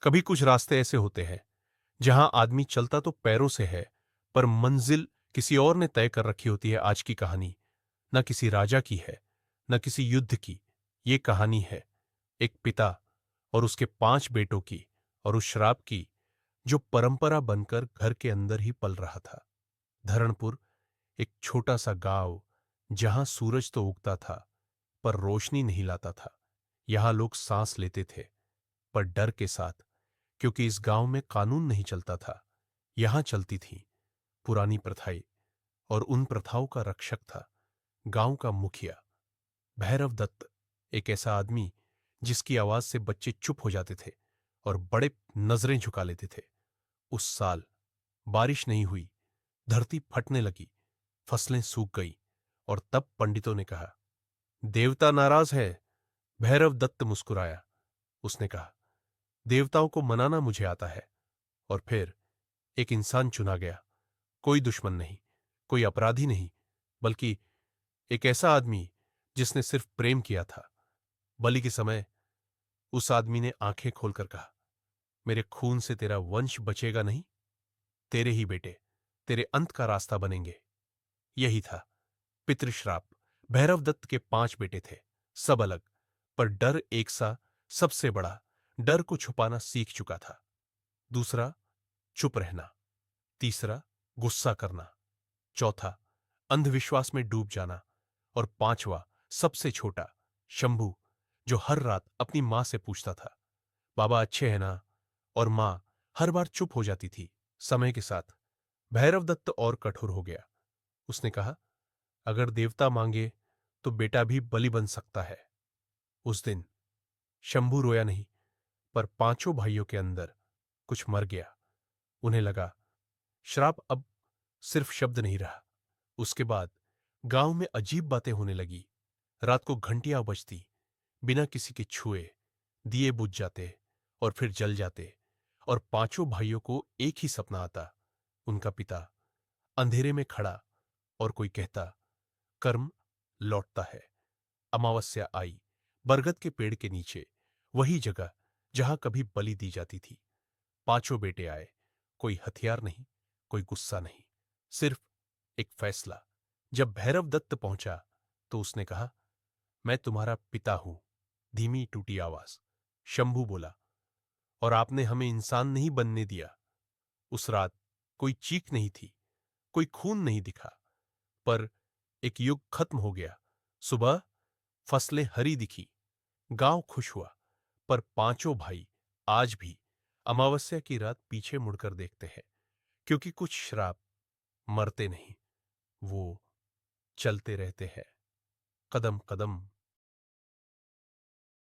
कभी कुछ रास्ते ऐसे होते हैं जहां आदमी चलता तो पैरों से है, पर मंजिल किसी और ने तय कर रखी होती है। आज की कहानी न किसी राजा की है, न किसी युद्ध की। ये कहानी है एक पिता और उसके 5 बेटों की, और उस श्राप की जो परंपरा बनकर घर के अंदर ही पल रहा था। धरणपुर, एक छोटा सा गांव जहां सूरज तो उगता था पर रोशनी नहीं लाता था। यहां लोग सांस लेते थे, पर डर के साथ, क्योंकि इस गांव में कानून नहीं चलता था। यहां चलती थी पुरानी प्रथाएं, और उन प्रथाओं का रक्षक था गांव का मुखिया भैरव दत्त। एक ऐसा आदमी जिसकी आवाज से बच्चे चुप हो जाते थे और बड़े नजरें झुका लेते थे। उस साल बारिश नहीं हुई, धरती फटने लगी, फसलें सूख गई, और तब पंडितों ने कहा, देवता नाराज है। भैरव दत्त मुस्कुराया। उसने कहा, देवताओं को मनाना मुझे आता है। और फिर एक इंसान चुना गया। कोई दुश्मन नहीं, कोई अपराधी नहीं, बल्कि एक ऐसा आदमी जिसने सिर्फ प्रेम किया था। बलि के समय उस आदमी ने आंखें खोलकर कहा, मेरे खून से तेरा वंश बचेगा नहीं, तेरे ही बेटे तेरे अंत का रास्ता बनेंगे। यही था पितृश्राप। भैरव दत्त के 5 बेटे थे, सब अलग, पर डर एक सा। सबसे बड़ा डर को छुपाना सीख चुका था। दूसरा, चुप रहना। तीसरा, गुस्सा करना। चौथा, अंधविश्वास में डूब जाना। और पांचवा, सबसे छोटा, शंभू, जो हर रात अपनी मां से पूछता था, बाबा अच्छे हैं ना? और मां हर बार चुप हो जाती थी। समय के साथ भैरव दत्त और कठोर हो गया। उसने कहा, अगर देवता मांगे तो बेटा भी बलि बन सकता है। उस दिन शंभू रोया नहीं, पर 5 भाइयों के अंदर कुछ मर गया। उन्हें लगा, श्राप अब सिर्फ शब्द नहीं रहा। उसके बाद गांव में अजीब बातें होने लगी। रात को घंटियां बजती, बिना किसी के छुए दिए बुझ जाते और फिर जल जाते। और 5 भाइयों को एक ही सपना आता, उनका पिता अंधेरे में खड़ा, और कोई कहता, कर्म लौटता है। अमावस्या आई। बरगद के पेड़ के नीचे, वही जगह जहां कभी बलि दी जाती थी। 5 बेटे आए। कोई हथियार नहीं, कोई गुस्सा नहीं, सिर्फ एक फैसला। जब भैरव दत्त पहुंचा तो उसने कहा, मैं तुम्हारा पिता हूं। धीमी टूटी आवाज। शंभू बोला, और आपने हमें इंसान नहीं बनने दिया। उस रात कोई चीख नहीं थी, कोई खून नहीं दिखा, पर एक युग खत्म हो गया। सुबह फसलें हरी दिखी, गांव खुश हुआ, पर 5 भाई आज भी अमावस्या की रात पीछे मुड़कर देखते हैं, क्योंकि कुछ श्राप मरते नहीं, वो चलते रहते हैं, कदम कदम